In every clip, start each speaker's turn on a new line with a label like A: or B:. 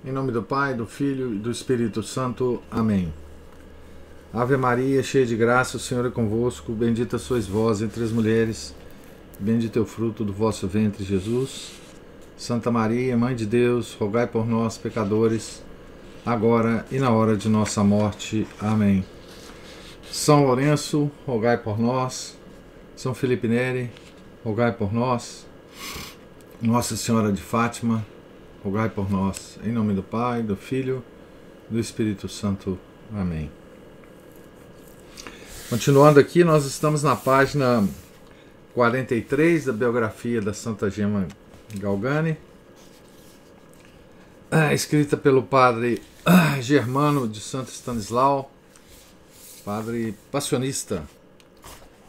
A: Em nome do Pai, do Filho e do Espírito Santo. Amém. Ave Maria, cheia de graça, o Senhor é convosco. Bendita sois vós entre as mulheres. Bendito é o fruto do vosso ventre, Jesus. Santa Maria, Mãe de Deus, rogai por nós, pecadores, agora e na hora de nossa morte. Amém. São Lourenço, rogai por nós. São Felipe Neri, rogai por nós. Nossa Senhora de Fátima, rogai por nós. Em nome do Pai, do Filho e do Espírito Santo. Amém. Continuando aqui, nós estamos na página 43 da biografia da Santa Gema Galgani, escrita pelo padre Germano de Santo Stanislau, padre passionista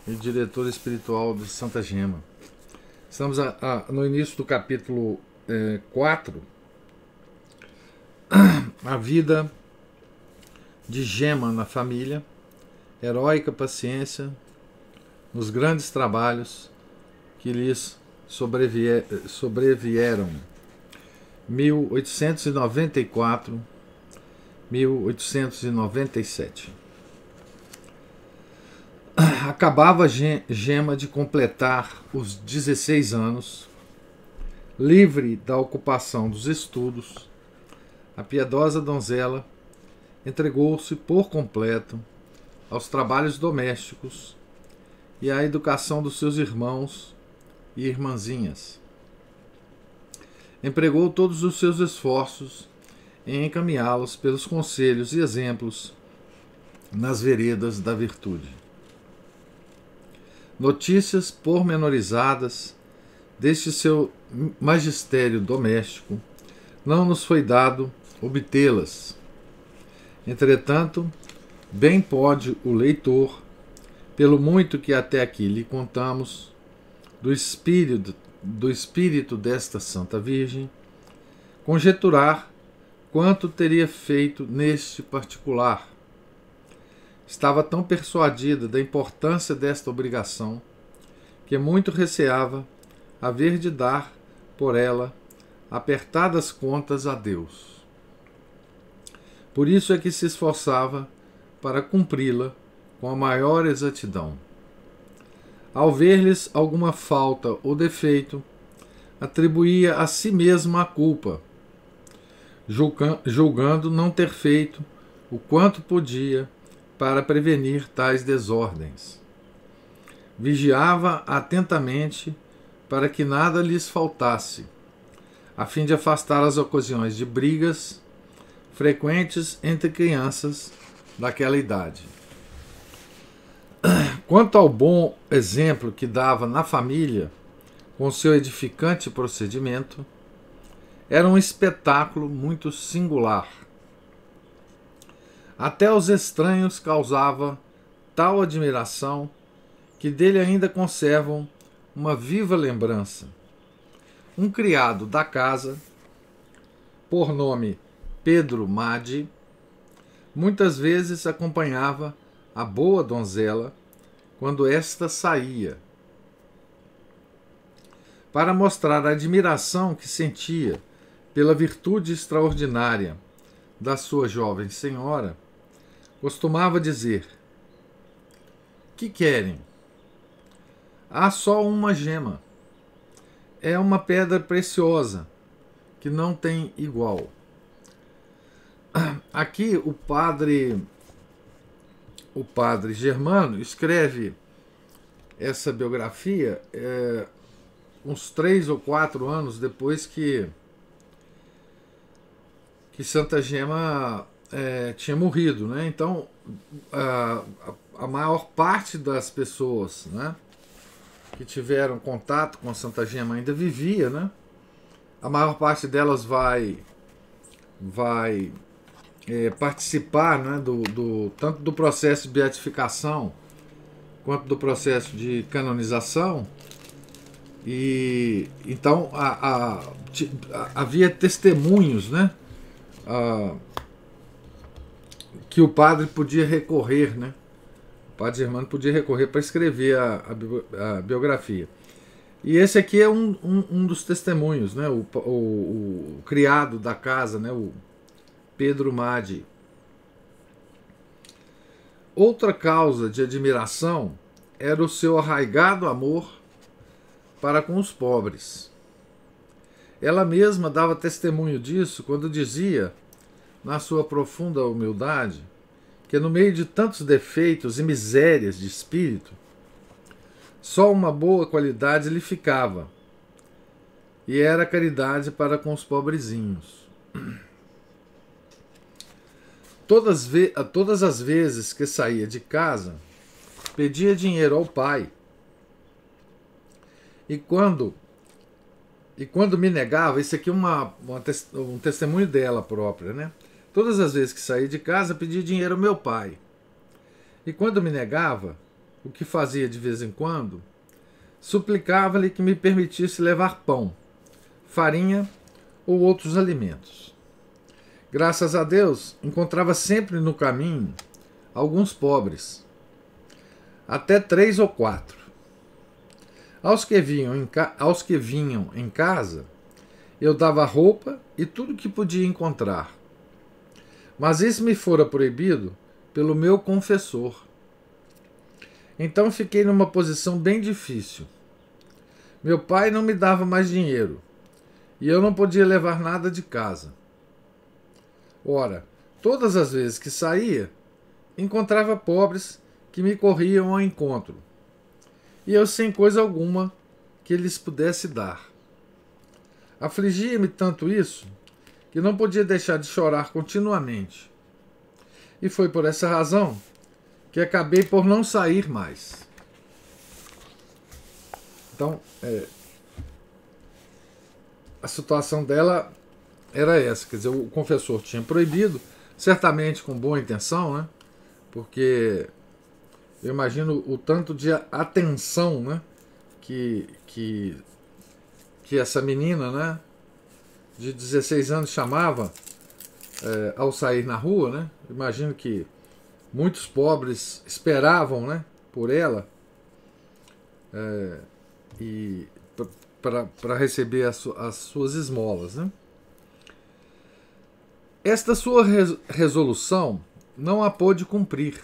A: e diretor espiritual de Santa Gema. Estamos no início do capítulo 4, a vida de Gema na família, heróica paciência nos grandes trabalhos que lhes sobrevieram. 1894, 1897. Acabava Gema de completar os 16 anos, livre da ocupação dos estudos. A piedosa donzela entregou-se por completo aos trabalhos domésticos e à educação dos seus irmãos e irmãzinhas. Empregou todos os seus esforços em encaminhá-los pelos conselhos e exemplos nas veredas da virtude. Notícias pormenorizadas deste seu magistério doméstico não nos foi dado obtê-las. Entretanto, bem pode o leitor, pelo muito que até aqui lhe contamos, do espírito desta Santa Virgem, conjecturar quanto teria feito neste particular. Estava tão persuadida da importância desta obrigação que muito receava haver de dar por ela apertadas contas a Deus. Por isso é que se esforçava para cumpri-la com a maior exatidão. Ao ver-lhes alguma falta ou defeito, atribuía a si mesma a culpa, julgando não ter feito o quanto podia para prevenir tais desordens. Vigiava atentamente para que nada lhes faltasse, a fim de afastar as ocasiões de brigas frequentes entre crianças daquela idade. Quanto ao bom exemplo que dava na família, com seu edificante procedimento, era um espetáculo muito singular. Até os estranhos causava tal admiração que dele ainda conservam uma viva lembrança. Um criado da casa, por nome Pedro Madi, muitas vezes acompanhava a boa donzela quando esta saía, para mostrar a admiração que sentia pela virtude extraordinária da sua jovem senhora. Costumava dizer: que querem? Há só uma gema. É uma pedra preciosa que não tem igual. Aqui o padre Germano escreve essa biografia uns 3 ou 4 anos depois que Santa Gema tinha morrido, né? Então a maior parte das pessoas, né, que tiveram contato com Santa Gema ainda vivia, né? A maior parte delas vai participar, né, tanto do processo de beatificação quanto do processo de canonização. E então havia testemunhos, né, que o padre podia recorrer, né? O padre Germano podia recorrer para escrever a biografia. E esse aqui é um dos testemunhos, né? O criado da casa, né? O Pedro Madi. Outra causa de admiração era o seu arraigado amor para com os pobres. Ela mesma dava testemunho disso quando dizia, na sua profunda humildade, que no meio de tantos defeitos e misérias de espírito, só uma boa qualidade lhe ficava, e era a caridade para com os pobrezinhos. Todas as vezes que saía de casa, pedia dinheiro ao pai, e quando me negava, isso aqui é um testemunho dela própria, né? Todas as vezes que saía de casa, pedia dinheiro ao meu pai. E quando me negava, o que fazia de vez em quando, suplicava-lhe que me permitisse levar pão, farinha ou outros alimentos. Graças a Deus, encontrava sempre no caminho alguns pobres, até 3 ou 4. Aos que vinham em casa, eu dava roupa e tudo que podia encontrar. Mas isso me fora proibido pelo meu confessor. Então fiquei numa posição bem difícil. Meu pai não me dava mais dinheiro e eu não podia levar nada de casa. Ora, todas as vezes que saía, encontrava pobres que me corriam ao encontro, e eu sem coisa alguma que lhes pudesse dar. Afligia-me tanto isso, que não podia deixar de chorar continuamente. E foi por essa razão que acabei por não sair mais. Então, a situação dela era essa, quer dizer, o confessor tinha proibido, certamente com boa intenção, né? Porque eu imagino o tanto de atenção, né, que essa menina, né, de 16 anos chamava ao sair na rua, né? Imagino que muitos pobres esperavam, né, por ela e para receber as suas esmolas, né? Esta sua resolução não a pôde cumprir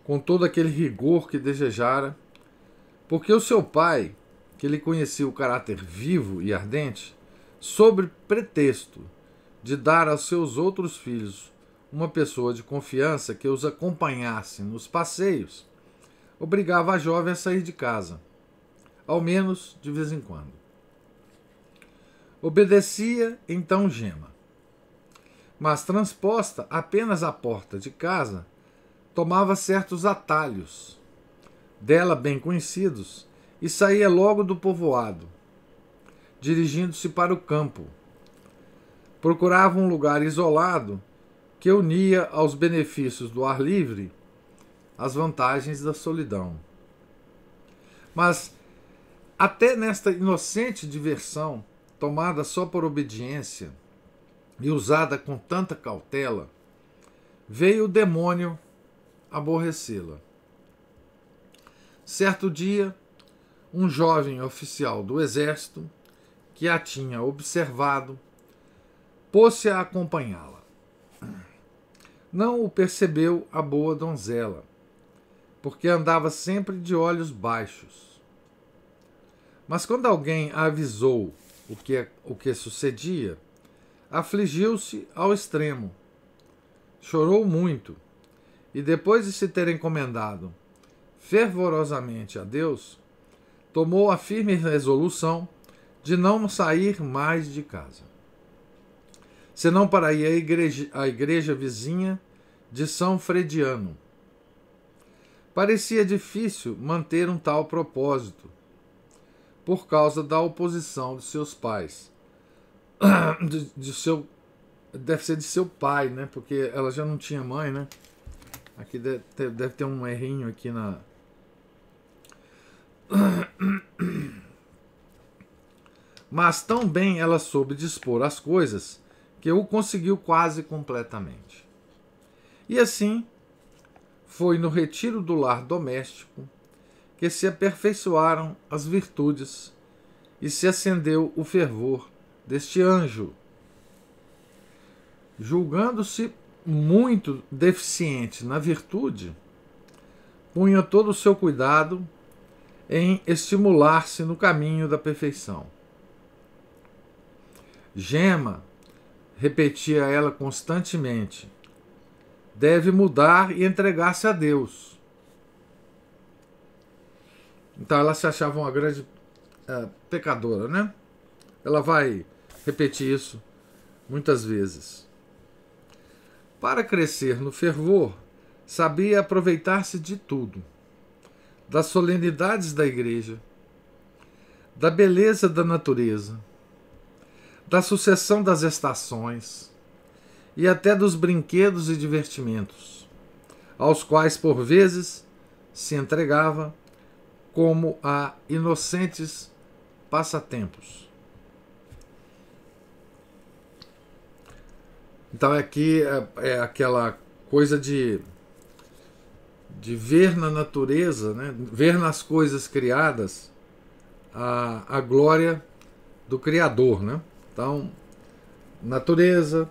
A: com todo aquele rigor que desejara, porque o seu pai, que lhe conhecia o caráter vivo e ardente, sob pretexto de dar aos seus outros filhos uma pessoa de confiança que os acompanhasse nos passeios, obrigava a jovem a sair de casa, ao menos de vez em quando. Obedecia então Gema, mas transposta apenas à porta de casa, tomava certos atalhos, dela bem conhecidos, e saía logo do povoado, dirigindo-se para o campo. Procurava um lugar isolado que unia aos benefícios do ar livre as vantagens da solidão. Mas, até nesta inocente diversão, tomada só por obediência e usada com tanta cautela, veio o demônio aborrecê-la. Certo dia, um jovem oficial do exército, que a tinha observado, pôs-se a acompanhá-la. Não o percebeu a boa donzela, porque andava sempre de olhos baixos. Mas quando alguém a avisou o que sucedia, afligiu-se ao extremo, chorou muito, e depois de se ter encomendado fervorosamente a Deus, tomou a firme resolução de não sair mais de casa, senão para ir à igreja vizinha de São Frediano. Parecia difícil manter um tal propósito, por causa da oposição de seus pais. Deve ser de seu pai, né? Porque ela já não tinha mãe, né? Aqui deve ter um errinho aqui na... Mas tão bem ela soube dispor as coisas que o conseguiu quase completamente. E assim, foi no retiro do lar doméstico que se aperfeiçoaram as virtudes e se acendeu o fervor deste anjo. Julgando-se muito deficiente na virtude, punha todo o seu cuidado em estimular-se no caminho da perfeição. Gema, repetia ela constantemente, deve mudar e entregar-se a Deus. Então ela se achava uma grande pecadora, né? Ela vai repetir isso muitas vezes. Para crescer no fervor, sabia aproveitar-se de tudo, das solenidades da igreja, da beleza da natureza, da sucessão das estações e até dos brinquedos e divertimentos, aos quais por vezes se entregava como a inocentes passatempos. Então aqui é aquela coisa de ver na natureza, né? Ver nas coisas criadas a glória do Criador, né? Então, natureza,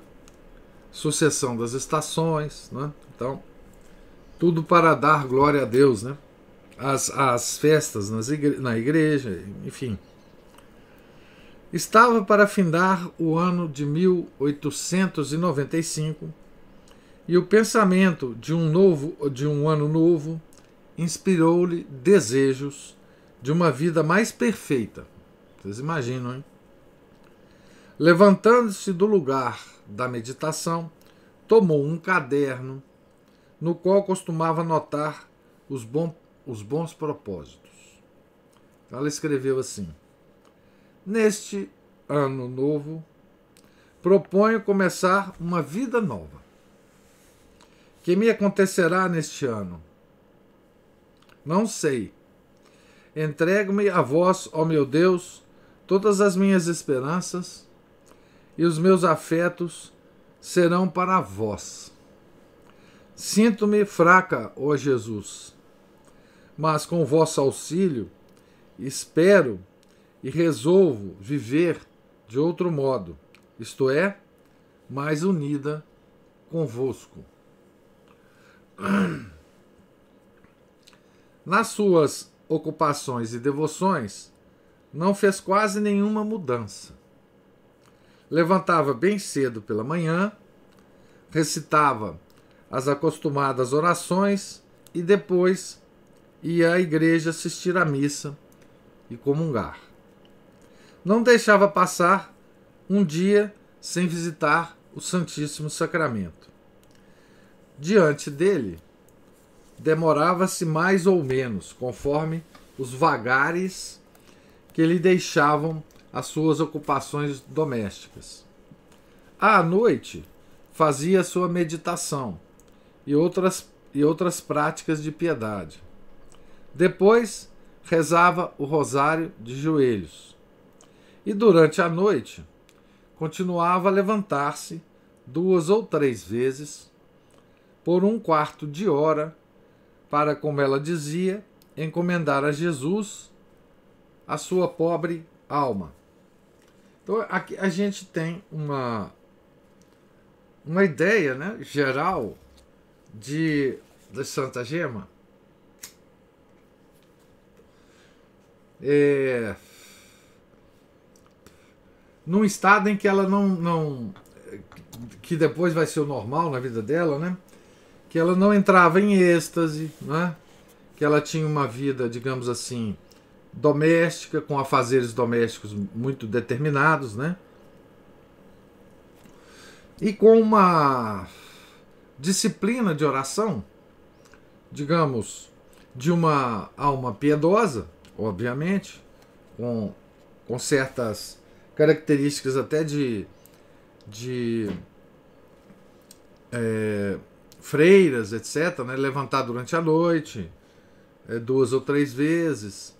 A: sucessão das estações, né? Então, tudo para dar glória a Deus, né? As festas na igreja, enfim. Estava para findar o ano de 1895 e o pensamento de um ano novo inspirou-lhe desejos de uma vida mais perfeita. Vocês imaginam, hein? Levantando-se do lugar da meditação, tomou um caderno no qual costumava anotar os bons propósitos. Ela escreveu assim: neste ano novo, proponho começar uma vida nova. Que me acontecerá neste ano? Não sei. Entrego-me a vós, ó meu Deus, todas as minhas esperanças e os meus afetos serão para vós. Sinto-me fraca, ó Jesus, mas com vosso auxílio espero e resolvo viver de outro modo, isto é, mais unida convosco. Nas suas ocupações e devoções, não fez quase nenhuma mudança. Levantava bem cedo pela manhã, recitava as acostumadas orações e depois ia à igreja assistir à missa e comungar. Não deixava passar um dia sem visitar o Santíssimo Sacramento. Diante dele, demorava-se mais ou menos, conforme os vagares que lhe deixavam as suas ocupações domésticas. À noite, fazia sua meditação e outras práticas de piedade. Depois, rezava o rosário de joelhos. E durante a noite, continuava a levantar-se 2 ou 3 vezes, por 1/4 de hora, para, como ela dizia, encomendar a Jesus a sua pobre alma. Então, aqui a gente tem uma ideia, né, geral de Santa Gema. Num estado em que ela não que depois vai ser o normal na vida dela, né? Que ela não entrava em êxtase, né? Que ela tinha uma vida, digamos assim, doméstica, com afazeres domésticos muito determinados, né? E com uma disciplina de oração, digamos, de uma alma piedosa, obviamente, com certas características até de freiras, etc., né? Levantar durante a noite 2 ou 3 vezes.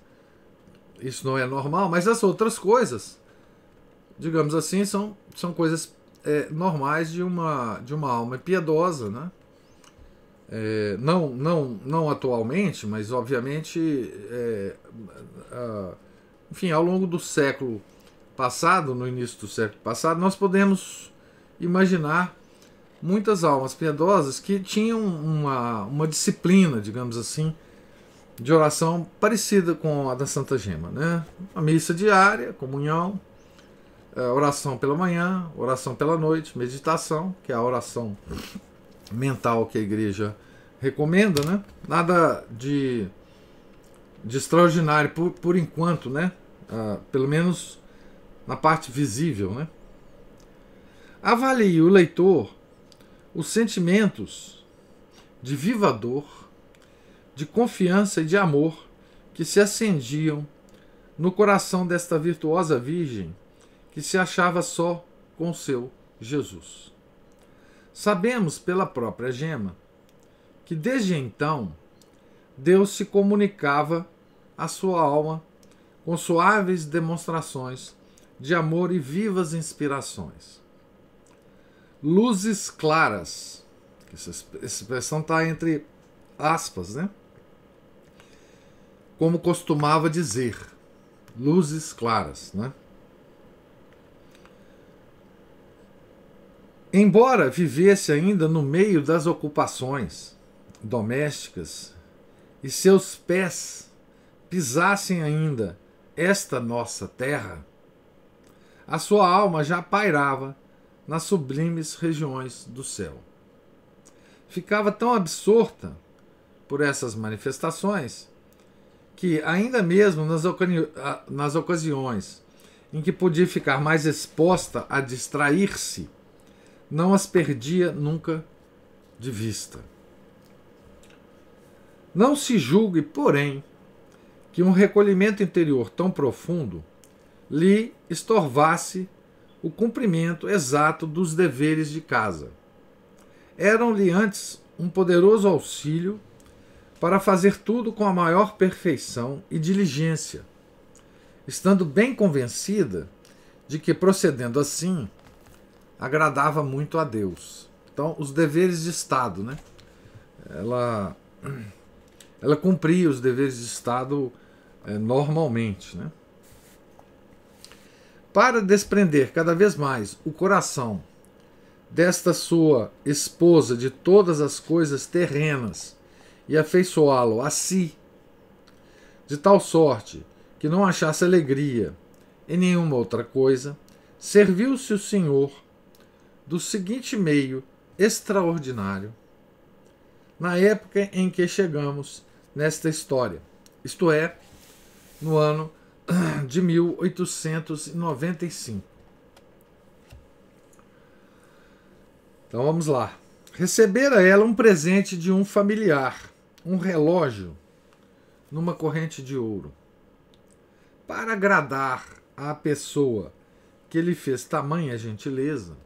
A: Isso não é normal, mas as outras coisas, digamos assim, são coisas normais de uma alma piedosa, né? Não atualmente, mas obviamente enfim, ao longo do século passado, no início do século passado, nós podemos imaginar muitas almas piedosas que tinham uma disciplina, digamos assim, de oração parecida com a da Santa Gema, né? A missa diária, comunhão, oração pela manhã, oração pela noite, meditação, que é a oração mental que a igreja recomenda, né? Nada de extraordinário por enquanto, né? Pelo menos na parte visível, né? Avalie o leitor os sentimentos de viva dor, de confiança e de amor que se acendiam no coração desta virtuosa virgem que se achava só com seu Jesus. Sabemos pela própria Gema que desde então Deus se comunicava à sua alma com suaves demonstrações de amor e vivas inspirações. Luzes claras, essa expressão está entre aspas, né? Como costumava dizer, luzes claras, né? Embora vivesse ainda no meio das ocupações domésticas e seus pés pisassem ainda esta nossa terra, a sua alma já pairava nas sublimes regiões do céu. Ficava tão absorta por essas manifestações que, ainda mesmo nas ocasiões em que podia ficar mais exposta a distrair-se, não as perdia nunca de vista. Não se julgue, porém, que um recolhimento interior tão profundo lhe estorvasse o cumprimento exato dos deveres de casa. Eram-lhe antes um poderoso auxílio para fazer tudo com a maior perfeição e diligência, estando bem convencida de que, procedendo assim, agradava muito a Deus. Então, os deveres de Estado, né? Ela cumpria os deveres de Estado normalmente, né? Para desprender cada vez mais o coração desta sua esposa de todas as coisas terrenas e afeiçoá-lo a si, de tal sorte que não achasse alegria em nenhuma outra coisa, serviu-se o Senhor do seguinte meio extraordinário na época em que chegamos nesta história, isto é, no ano de 1895. Então vamos lá. Recebera ela um presente de um familiar, um relógio numa corrente de ouro. Para agradar à pessoa que lhe fez tamanha gentileza,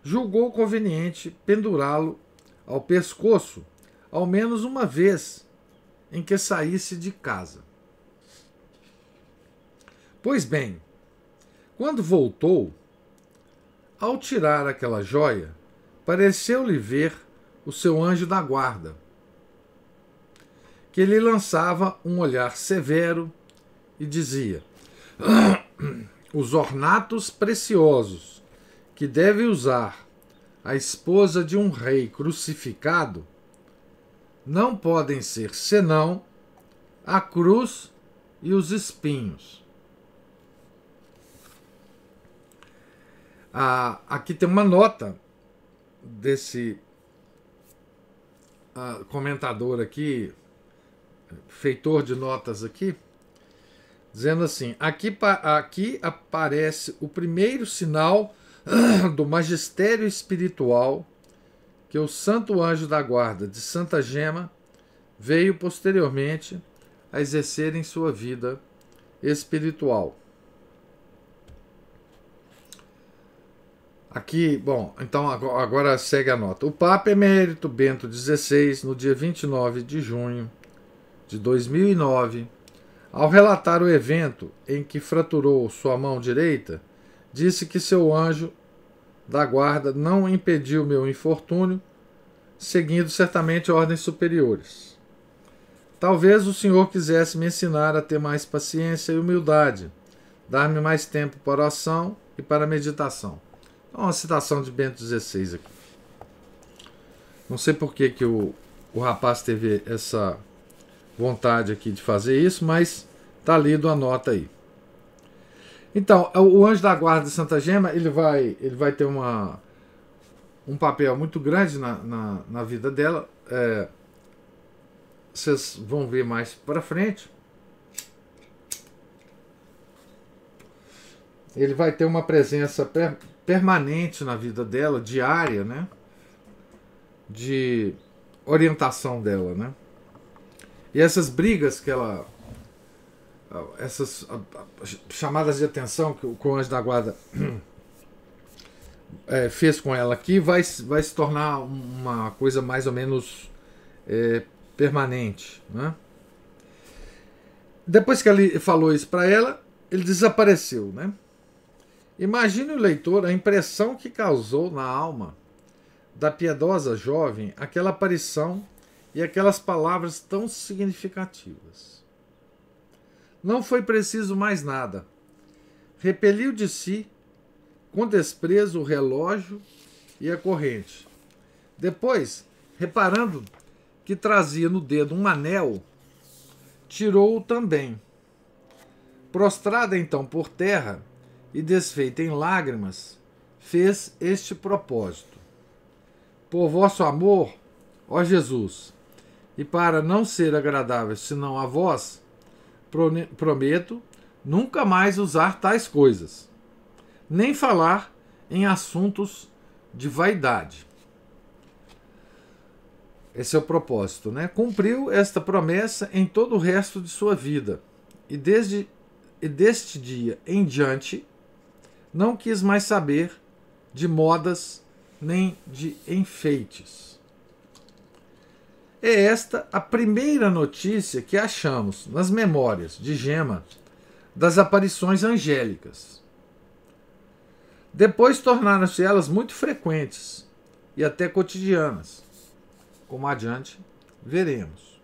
A: julgou conveniente pendurá-lo ao pescoço ao menos uma vez em que saísse de casa. Pois bem, quando voltou, ao tirar aquela joia, pareceu-lhe ver o seu anjo da guarda, que lhe lançava um olhar severo e dizia: os ornatos preciosos que deve usar a esposa de um rei crucificado não podem ser senão a cruz e os espinhos. Aqui tem uma nota desse comentador aqui, feitor de notas aqui, dizendo assim: aqui aparece o primeiro sinal do magistério espiritual que o santo anjo da guarda de Santa Gema veio posteriormente a exercer em sua vida espiritual. Aqui, bom, então agora segue a nota. O Papa Emérito Bento XVI, no dia 29 de junho de 2009, ao relatar o evento em que fraturou sua mão direita, disse que seu anjo da guarda não impediu meu infortúnio, seguindo certamente ordens superiores. Talvez o Senhor quisesse me ensinar a ter mais paciência e humildade, dar-me mais tempo para oração e para meditação. Então, uma citação de Bento XVI aqui. Não sei por que o rapaz teve essa vontade aqui de fazer isso, mas está lido a nota aí. Então, o anjo da guarda de Santa Gema, ele vai ter um papel muito grande na vida dela. Vocês vão ver mais para frente. Ele vai ter uma presença permanente na vida dela, diária, né? De orientação dela, né? E essas brigas que ela... essas chamadas de atenção que o anjo da guarda fez com ela aqui vai se tornar uma coisa mais ou menos permanente, né? Depois que ele falou isso para ela, ele desapareceu, né? Imagine o leitor a impressão que causou na alma da piedosa jovem aquela aparição e aquelas palavras tão significativas. Não foi preciso mais nada. Repeliu de si, com desprezo, o relógio e a corrente. Depois, reparando que trazia no dedo um anel, tirou-o também. Prostrada então por terra e desfeita em lágrimas, fez este propósito: por vosso amor, ó Jesus, e para não ser agradável senão a vós, prometo nunca mais usar tais coisas, nem falar em assuntos de vaidade. Esse é o propósito, né? Cumpriu esta promessa em todo o resto de sua vida, e deste dia em diante não quis mais saber de modas nem de enfeites. É esta a primeira notícia que achamos nas memórias de Gema das aparições angélicas. Depois tornaram-se elas muito frequentes e até cotidianas, como adiante veremos.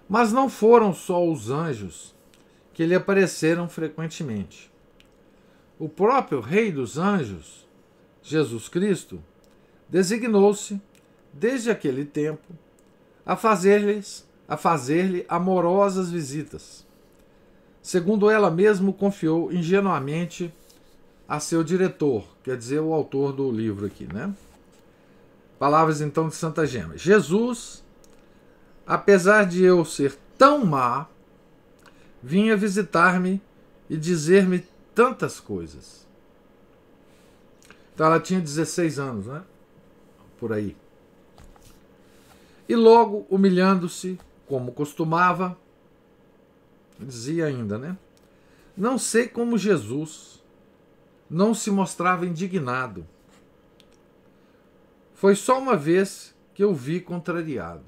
A: Mas não foram só os anjos que lhe apareceram frequentemente. O próprio Rei dos Anjos, Jesus Cristo, designou-se, desde aquele tempo, a fazer-lhe amorosas visitas, segundo ela mesma confiou ingenuamente a seu diretor, quer dizer, o autor do livro aqui, né? Palavras então de Santa Gema. Jesus, apesar de eu ser tão má, vinha visitar-me e dizer-me tantas coisas. Então ela tinha 16 anos, né? Por aí. E logo, humilhando-se, como costumava, dizia ainda, né? Não sei como Jesus não se mostrava indignado. Foi só uma vez que eu vi contrariado.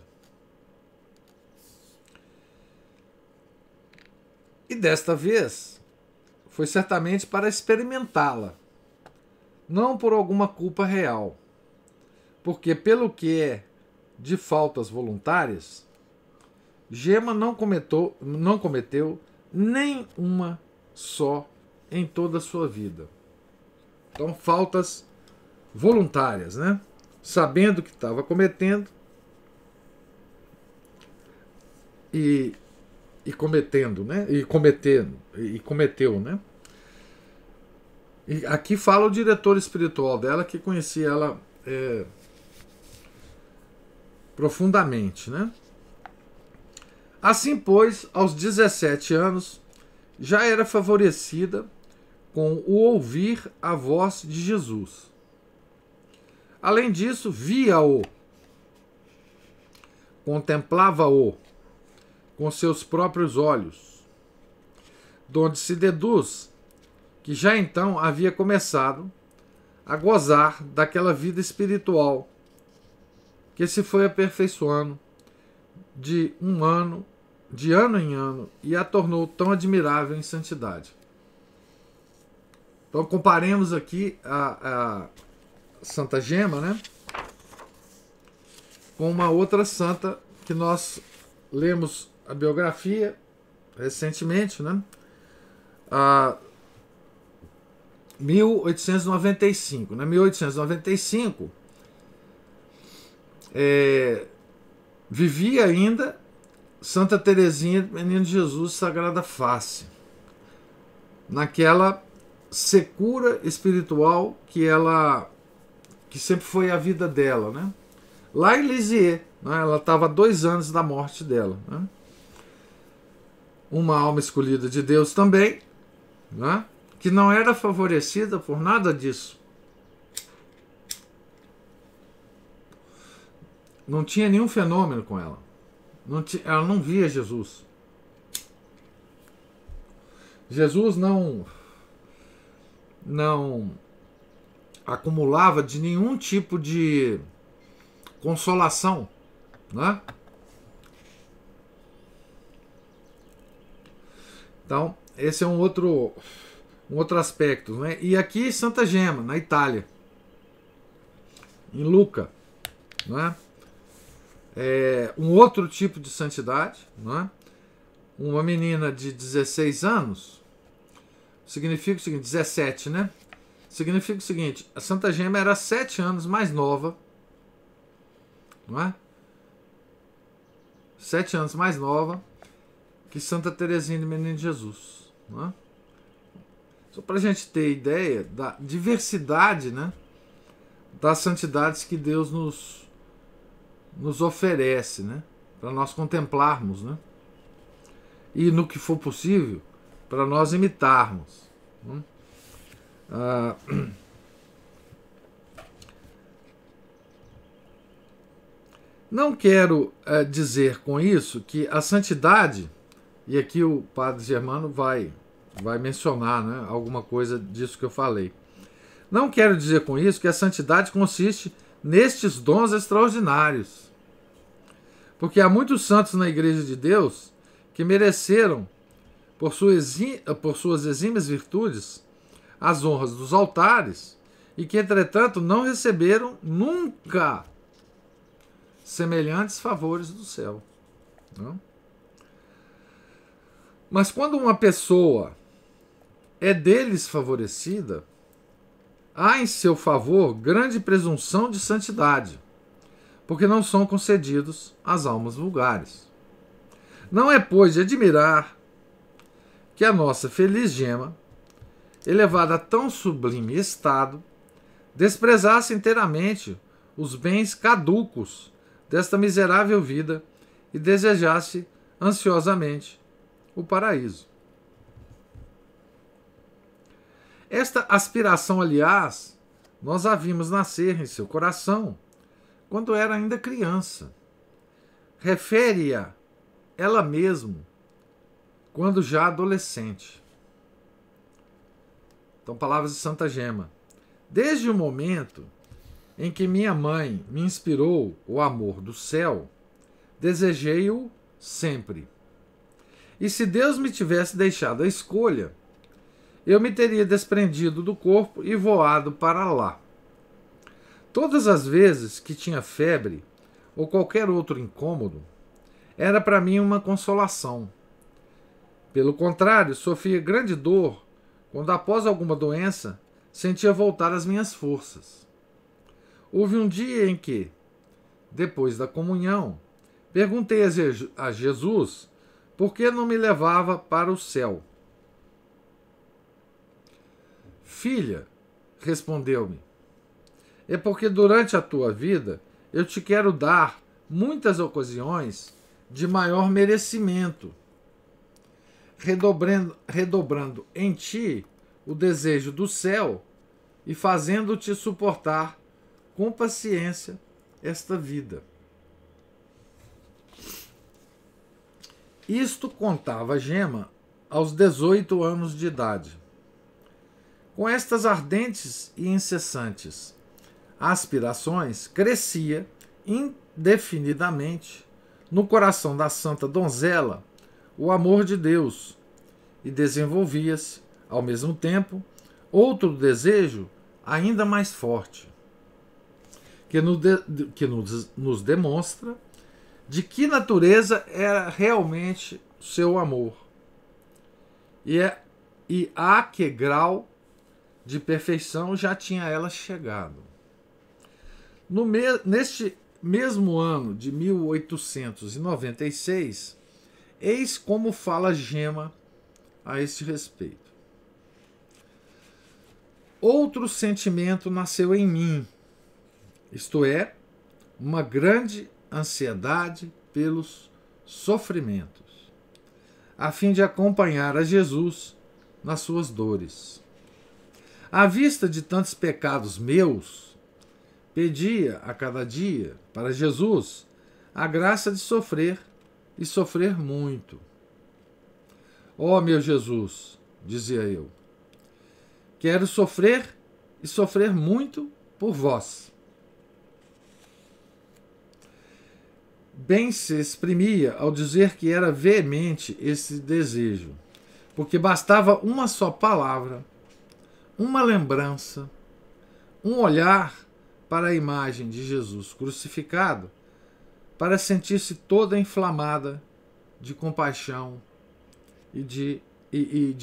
A: E desta vez foi certamente para experimentá-la, não por alguma culpa real, porque pelo que é de faltas voluntárias, Gema não cometeu nem uma só em toda a sua vida. Então, faltas voluntárias, né? Sabendo que estava cometendo e cometendo, né? E cometeu, né? E aqui fala o diretor espiritual dela, que conhecia ela profundamente, né? Assim, pois, aos 17 anos, já era favorecida com o ouvir a voz de Jesus. Além disso, via-o, contemplava-o com seus próprios olhos, donde se deduz que já então havia começado a gozar daquela vida espiritual que se foi aperfeiçoando de ano em ano e a tornou tão admirável em santidade. Então comparemos aqui a Santa Gema, né, com uma outra santa que nós lemos a biografia recentemente, né? A 1895. Né? 1895 vivia ainda Santa Teresinha do Menino Jesus Sagrada Face, naquela secura espiritual que sempre foi a vida dela, né? Lá em Lisieux, né? Ela estava 2 anos da morte dela, né? Uma alma escolhida de Deus também, né? Que não era favorecida por nada disso. Não tinha nenhum fenômeno com ela. Ela não via Jesus. Jesus não acumulava de nenhum tipo de consolação, né? Então, esse é um outro aspecto, né? E aqui Santa Gema, na Itália, em Lucca, né? Um outro tipo de santidade, né? Uma menina de 16 anos, significa o seguinte, 17, né? Significa o seguinte, a Santa Gema era 7 anos mais nova, não é? 7 anos mais nova que Santa Teresinha do Menino Jesus, não é? Só para a gente ter ideia da diversidade, né, das santidades que Deus nos oferece, né, para nós contemplarmos, né, e no que for possível para nós imitarmos, né? Não quero dizer com isso que a santidade, e aqui o Padre Germano vai mencionar, né, alguma coisa disso que eu falei. Não quero dizer com isso que a santidade consiste nestes dons extraordinários. Porque há muitos santos na Igreja de Deus que mereceram, por suas exímias virtudes, as honras dos altares e que, entretanto, não receberam nunca semelhantes favores do céu. Não? Mas quando uma pessoa é deles favorecida, há em seu favor grande presunção de santidade, porque não são concedidos às almas vulgares. Não é, pois, de admirar que a nossa feliz Gema, elevada a tão sublime estado, desprezasse inteiramente os bens caducos desta miserável vida e desejasse ansiosamente o paraíso. Esta aspiração, aliás, nós a vimos nascer em seu coração quando era ainda criança. Refere-a ela mesma quando já adolescente. Então, palavras de Santa Gema. Desde o momento em que minha mãe me inspirou o amor do céu, desejei-o sempre. E se Deus me tivesse deixado a escolha, eu me teria desprendido do corpo e voado para lá. Todas as vezes que tinha febre ou qualquer outro incômodo, era para mim uma consolação. Pelo contrário, sofria grande dor quando, após alguma doença, sentia voltar as minhas forças. Houve um dia em que, depois da comunhão, perguntei a Jesus por que não me levava para o céu. Filha, respondeu-me, é porque durante a tua vida eu te quero dar muitas ocasiões de maior merecimento, redobrando em ti o desejo do céu e fazendo-te suportar com paciência esta vida. Isto contava Gema aos 18 anos de idade. Com estas ardentes e incessantes aspirações, crescia indefinidamente no coração da santa donzela o amor de Deus e desenvolvia-se, ao mesmo tempo, outro desejo ainda mais forte, que nos demonstra de que natureza era realmente o seu amor e a que grau de perfeição já tinha ela chegado. Neste mesmo ano de 1896, eis como fala Gema a este respeito. Outro sentimento nasceu em mim, isto é, uma grande ansiedade pelos sofrimentos, a fim de acompanhar a Jesus nas suas dores. À vista de tantos pecados meus, pedia a cada dia para Jesus a graça de sofrer e sofrer muito. Ó meu Jesus, dizia eu, quero sofrer e sofrer muito por vós. Bem se exprimia ao dizer que era veemente esse desejo, porque bastava uma só palavra, uma lembrança, um olhar para a imagem de Jesus crucificado, para sentir-se toda inflamada de compaixão e de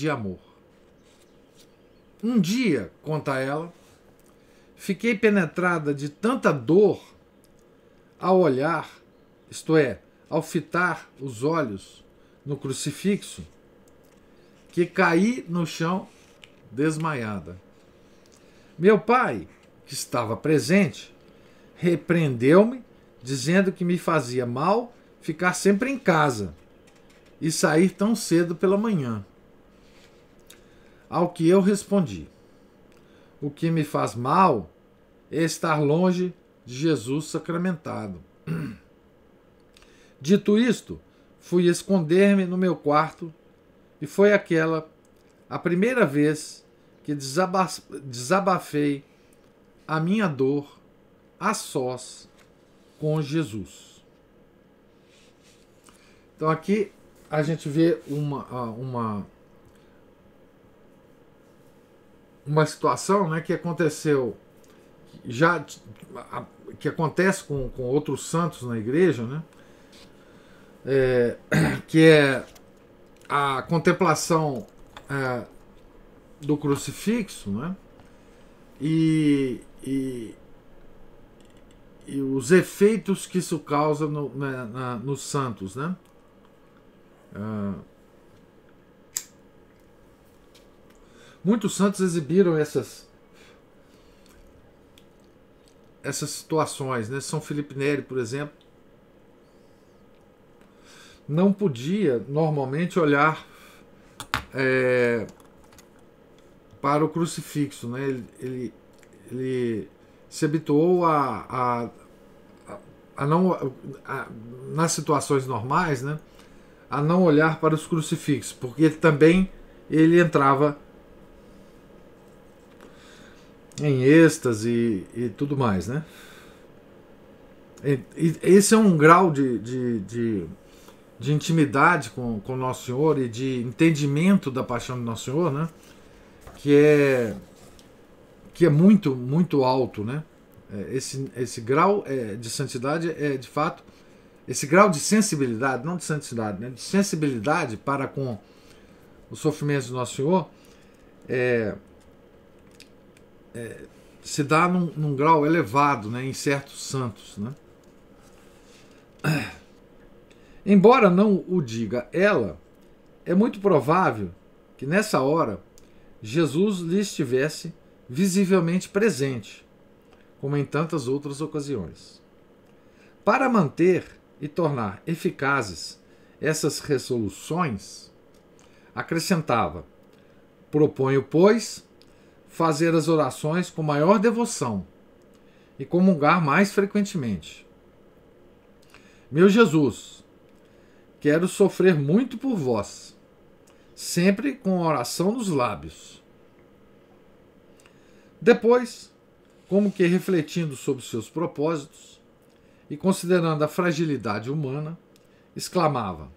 A: amor. Um dia, conta ela, fiquei penetrada de tanta dor ao olhar, isto é, ao fitar os olhos no crucifixo, que caí no chão desmaiada. Meu pai, que estava presente, repreendeu-me, dizendo que me fazia mal ficar sempre em casa e sair tão cedo pela manhã. Ao que eu respondi: o que me faz mal é estar longe de Jesus sacramentado. Dito isto, fui esconder-me no meu quarto e foi aquela a primeira vez que desabafei a minha dor a sós com Jesus. Então aqui a gente vê uma situação, né, que aconteceu já, que acontece com outros santos na igreja, né, que é a contemplação do crucifixo, né, e os efeitos que isso causa nos santos, né? Muitos santos exibiram essas situações, né? São Felipe Neri, por exemplo, não podia normalmente olhar para o crucifixo, né? Ele se habituou a não, nas situações normais, né, a não olhar para os crucifixos, porque ele entrava em êxtase e tudo mais, né? E esse é um grau de intimidade com Nosso Senhor e de entendimento da paixão de Nosso Senhor, né, que é muito, muito alto, né? Esse grau de santidade de fato, esse grau de sensibilidade, não de santidade, né, de sensibilidade para com os sofrimentos do Nosso Senhor, se dá num grau elevado, né, em certos santos, né? Embora não o diga ela, é muito provável que nessa hora Jesus lhe estivesse visivelmente presente, como em tantas outras ocasiões. Para manter e tornar eficazes essas resoluções, acrescentava: proponho, pois, fazer as orações com maior devoção e comungar mais frequentemente. Meu Jesus, quero sofrer muito por vós, sempre com a oração nos lábios. Depois, como que refletindo sobre seus propósitos e considerando a fragilidade humana, exclamava: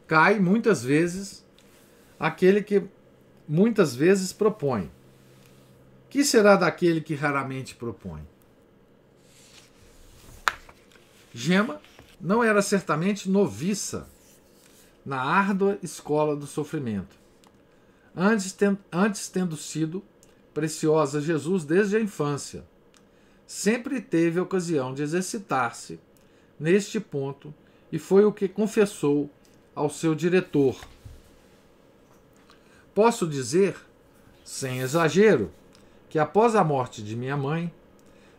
A: cai muitas vezes aquele que muitas vezes propõe. Que será daquele que raramente propõe? Gema não era certamente noviça na árdua escola do sofrimento, antes tendo sido preciosa a Jesus desde a infância. Sempre teve ocasião de exercitar-se neste ponto e foi o que confessou ao seu diretor. Posso dizer, sem exagero, que após a morte de minha mãe,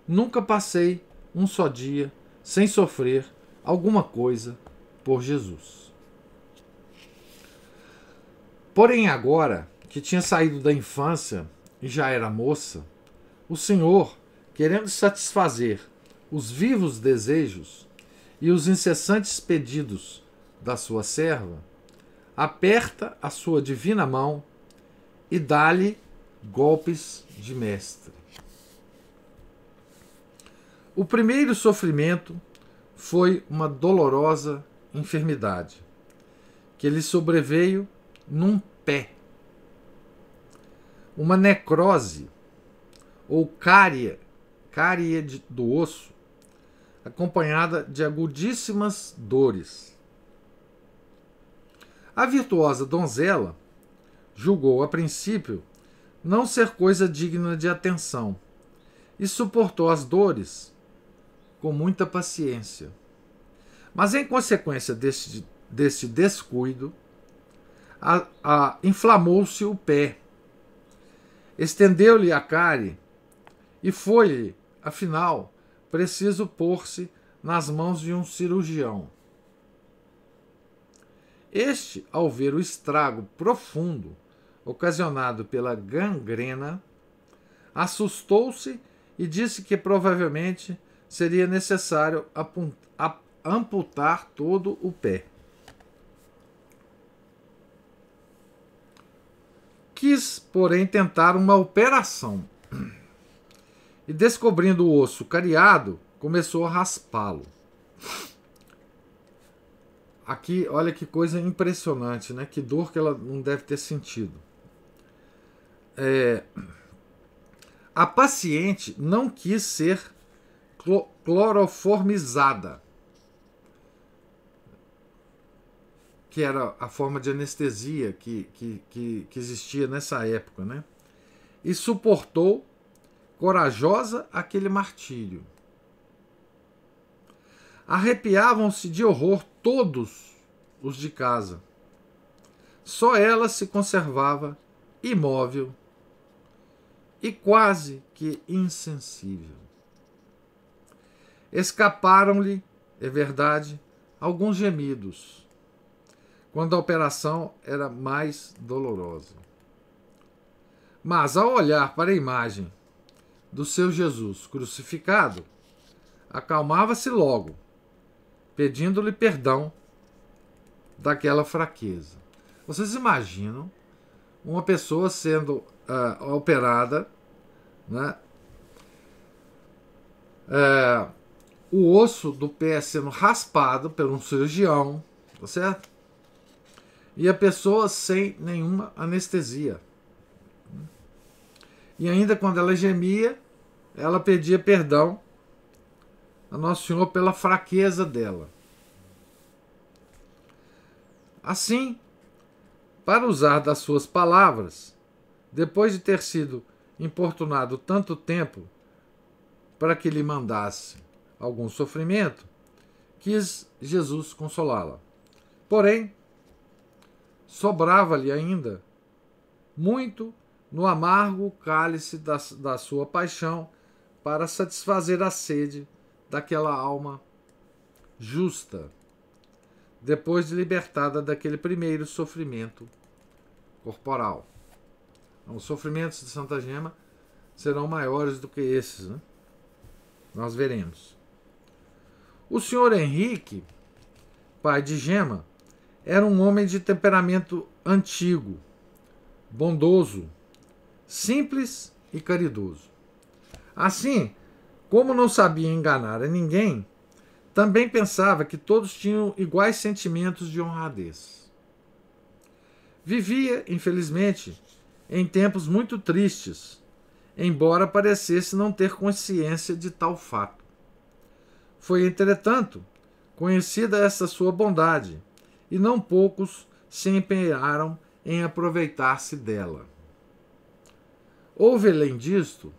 A: nunca passei um só dia sem sofrer alguma coisa por Jesus. Porém, agora que tinha saído da infância e já era moça, o Senhor, querendo satisfazer os vivos desejos e os incessantes pedidos da sua serva, aperta a sua divina mão e dá-lhe golpes de mestre. O primeiro sofrimento foi uma dolorosa enfermidade, que lhe sobreveio num pé. Uma necrose ou cárie do osso, acompanhada de agudíssimas dores. A virtuosa donzela julgou a princípio não ser coisa digna de atenção e suportou as dores com muita paciência. Mas em consequência deste descuido, inflamou-se o pé, estendeu-lhe a cárie e foi-lhe, afinal, preciso pôr-se nas mãos de um cirurgião. Este, ao ver o estrago profundo ocasionado pela gangrena, assustou-se e disse que provavelmente seria necessário amputar todo o pé. Quis, porém, tentar uma operação e, descobrindo o osso cariado, começou a raspá-lo. Aqui, olha que coisa impressionante, né? Que dor que ela não deve ter sentido. A paciente não quis ser cloroformizada, que era a forma de anestesia que existia nessa época, né? E suportou corajosa aquele martírio. Arrepiavam-se de horror todos os de casa. Só ela se conservava imóvel e quase que insensível. Escaparam-lhe, é verdade, alguns gemidos, quando a operação era mais dolorosa. Mas, ao olhar para a imagem do seu Jesus crucificado, acalmava-se logo, pedindo-lhe perdão daquela fraqueza. Vocês imaginam uma pessoa sendo operada, né? O osso do pé sendo raspado por um cirurgião, tá certo? E a pessoa sem nenhuma anestesia. E ainda quando ela gemia, ela pedia perdão a Nosso Senhor pela fraqueza dela. Assim, para usar das suas palavras, depois de ter sido importunado tanto tempo para que lhe mandasse algum sofrimento, quis Jesus consolá-la. Porém, sobrava-lhe ainda muito no amargo cálice da sua paixão para satisfazer a sede daquela alma justa, depois de libertada daquele primeiro sofrimento corporal. Os sofrimentos de Santa Gema serão maiores do que esses, né? Nós veremos. O senhor Henrique, pai de Gema, era um homem de temperamento antigo, bondoso, simples e caridoso. Assim, como não sabia enganar a ninguém, também pensava que todos tinham iguais sentimentos de honradez. Vivia, infelizmente, em tempos muito tristes, embora parecesse não ter consciência de tal fato. Foi, entretanto, conhecida essa sua bondade, e não poucos se empenharam em aproveitar-se dela. Houve, além disto,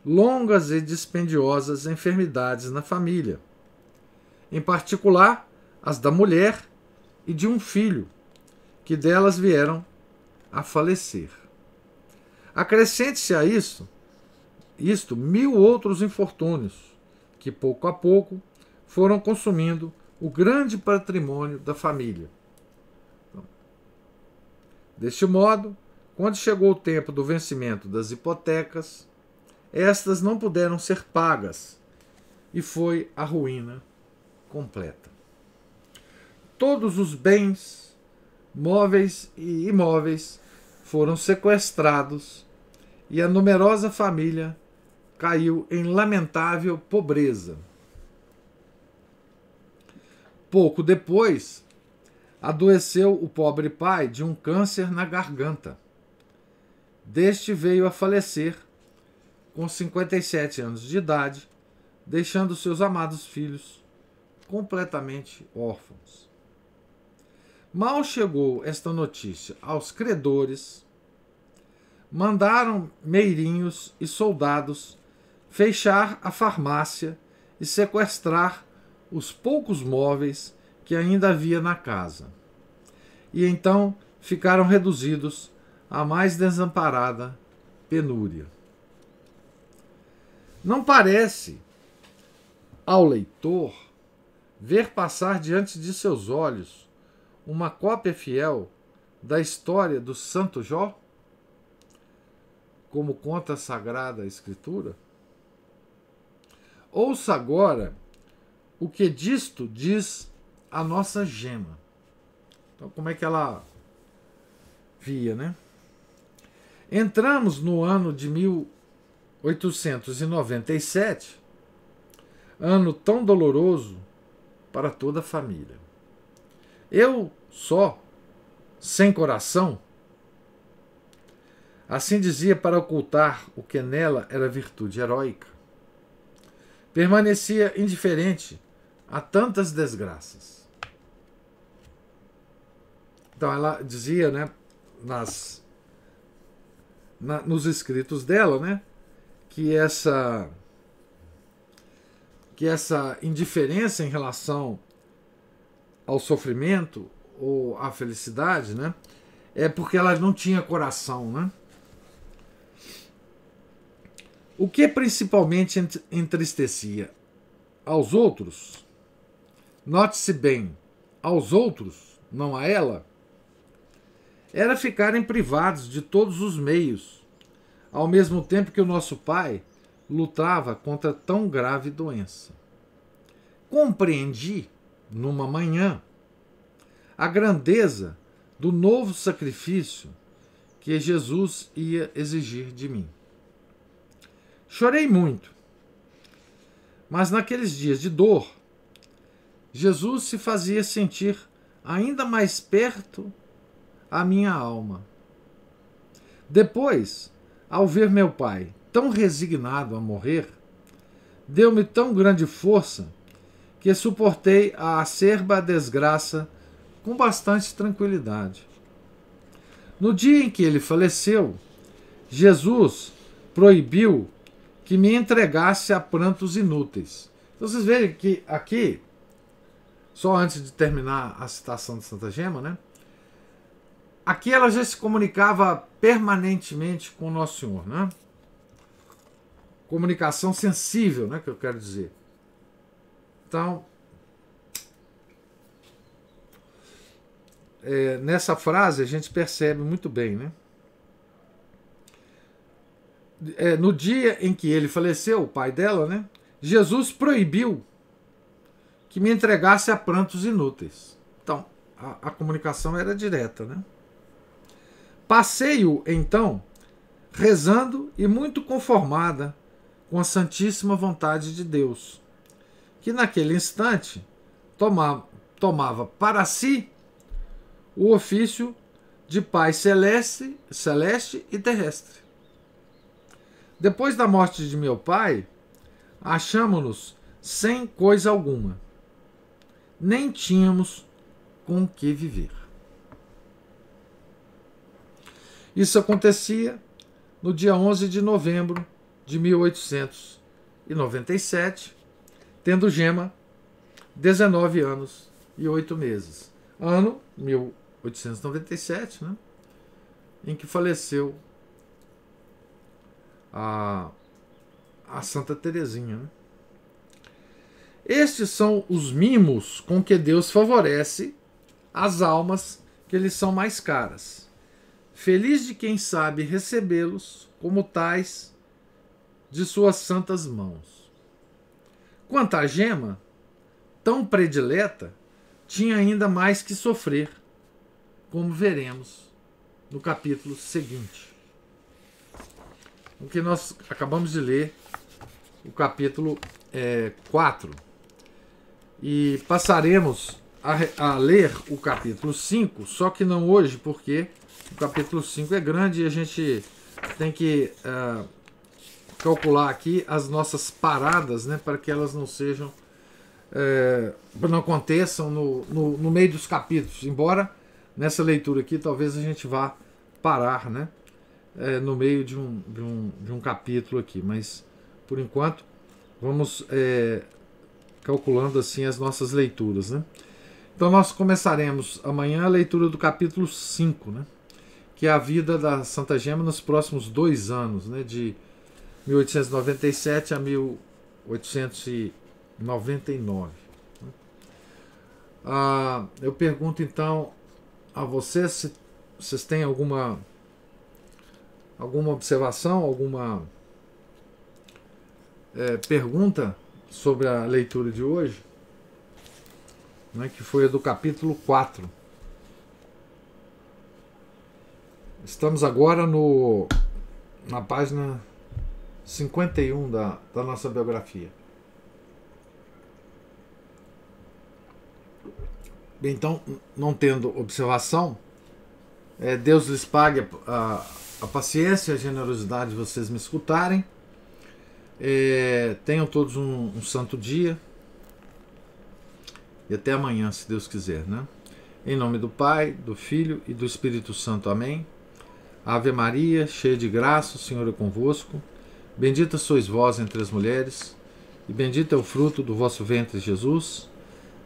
A: longas e dispendiosas enfermidades na família, em particular as da mulher e de um filho, que delas vieram a falecer. Acrescente-se a isto 1000 outros infortúnios, que pouco a pouco foram consumindo o grande patrimônio da família. Deste modo, quando chegou o tempo do vencimento das hipotecas, estas não puderam ser pagas e foi a ruína completa. Todos os bens, móveis e imóveis, foram sequestrados e a numerosa família caiu em lamentável pobreza. Pouco depois, adoeceu o pobre pai de um câncer na garganta. Deste veio a falecer com 57 anos de idade, deixando seus amados filhos completamente órfãos. Mal chegou esta notícia aos credores, mandaram meirinhos e soldados fechar a farmácia e sequestrar os poucos móveis que ainda havia na casa. E então ficaram reduzidos à mais desamparada penúria. Não parece ao leitor ver passar diante de seus olhos uma cópia fiel da história do Santo Jó, como conta a Sagrada Escritura? Ouça agora o que disto diz a nossa Gema. Então, como é que ela via, né? Entramos no ano de 1897, ano tão doloroso para toda a família. Eu só, sem coração, assim dizia para ocultar o que nela era virtude heróica, permanecia indiferente a tantas desgraças. Então ela dizia, né, nos escritos dela, né, que essa indiferença em relação ao sofrimento ou à felicidade, né, é porque ela não tinha coração, né? O que principalmente entristecia aos outros, note-se bem, aos outros, não a ela, era ficarem privados de todos os meios, ao mesmo tempo que o nosso pai lutava contra tão grave doença. Compreendi, numa manhã, a grandeza do novo sacrifício que Jesus ia exigir de mim. Chorei muito, mas naqueles dias de dor, Jesus se fazia sentir ainda mais perto a minha alma. Depois, ao ver meu pai tão resignado a morrer, deu-me tão grande força que suportei a acerba desgraça com bastante tranquilidade. No dia em que ele faleceu, Jesus proibiu que me entregasse a prantos inúteis. Então vocês veem que aqui, só antes de terminar a citação de Santa Gema, né? Aqui ela já se comunicava permanentemente com o Nosso Senhor, né? Comunicação sensível, né, que eu quero dizer. Então, nessa frase a gente percebe muito bem, né? No dia em que ele faleceu, o pai dela, né? Jesus proibiu que me entregasse a prantos inúteis. Então, a comunicação era direta, né? Passei-o, então, rezando e muito conformada com a santíssima vontade de Deus, que naquele instante tomava para si o ofício de Pai celeste e terrestre. Depois da morte de meu pai, achamo-nos sem coisa alguma, nem tínhamos com que viver. Isso acontecia no dia 11 de novembro de 1897, tendo Gema 19 anos e 8 meses. Ano 1897, né, em que faleceu a Santa Teresinha. Né? Estes são os mimos com que Deus favorece as almas que lhes são mais caras. Feliz de quem sabe recebê-los como tais de suas santas mãos. Quanto à Gema, tão predileta, tinha ainda mais que sofrer, como veremos no capítulo seguinte. O que nós acabamos de ler, o capítulo 4. E passaremos a ler o capítulo 5, só que não hoje, porque o capítulo 5 é grande e a gente tem que calcular aqui as nossas paradas, né, para que elas não sejam, não aconteçam no meio dos capítulos. Embora nessa leitura aqui talvez a gente vá parar, né, no meio de um capítulo aqui, mas por enquanto vamos calculando assim as nossas leituras, né? Então nós começaremos amanhã a leitura do capítulo 5, né? Que é a vida da Santa Gema nos próximos 2 anos, né? De 1897 a 1899. Eu pergunto então a vocês se vocês têm alguma observação, alguma pergunta sobre a leitura de hoje, né, que foi a do capítulo 4. Estamos agora na página 51 da nossa biografia. Bem, então, não tendo observação, Deus lhes pague a paciência e a generosidade de vocês me escutarem. Tenham todos um santo dia e até amanhã, se Deus quiser, né? Em nome do Pai, do Filho e do Espírito Santo. Amém. Ave Maria, cheia de graça, o Senhor é convosco. Bendita sois vós entre as mulheres, e bendito é o fruto do vosso ventre, Jesus.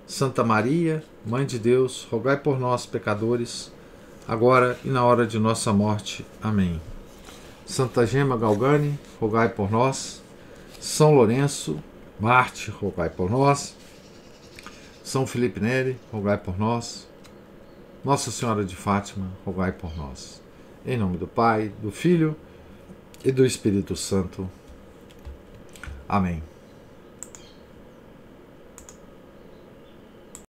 A: Santa Maria, Mãe de Deus, rogai por nós, pecadores, agora e na hora de nossa morte. Amém. Santa Gema Galgani, rogai por nós. São Lourenço, Marte, rogai por nós. São Felipe Neri, rogai por nós. Nossa Senhora de Fátima, rogai por nós. Em nome do Pai, do Filho e do Espírito Santo. Amém.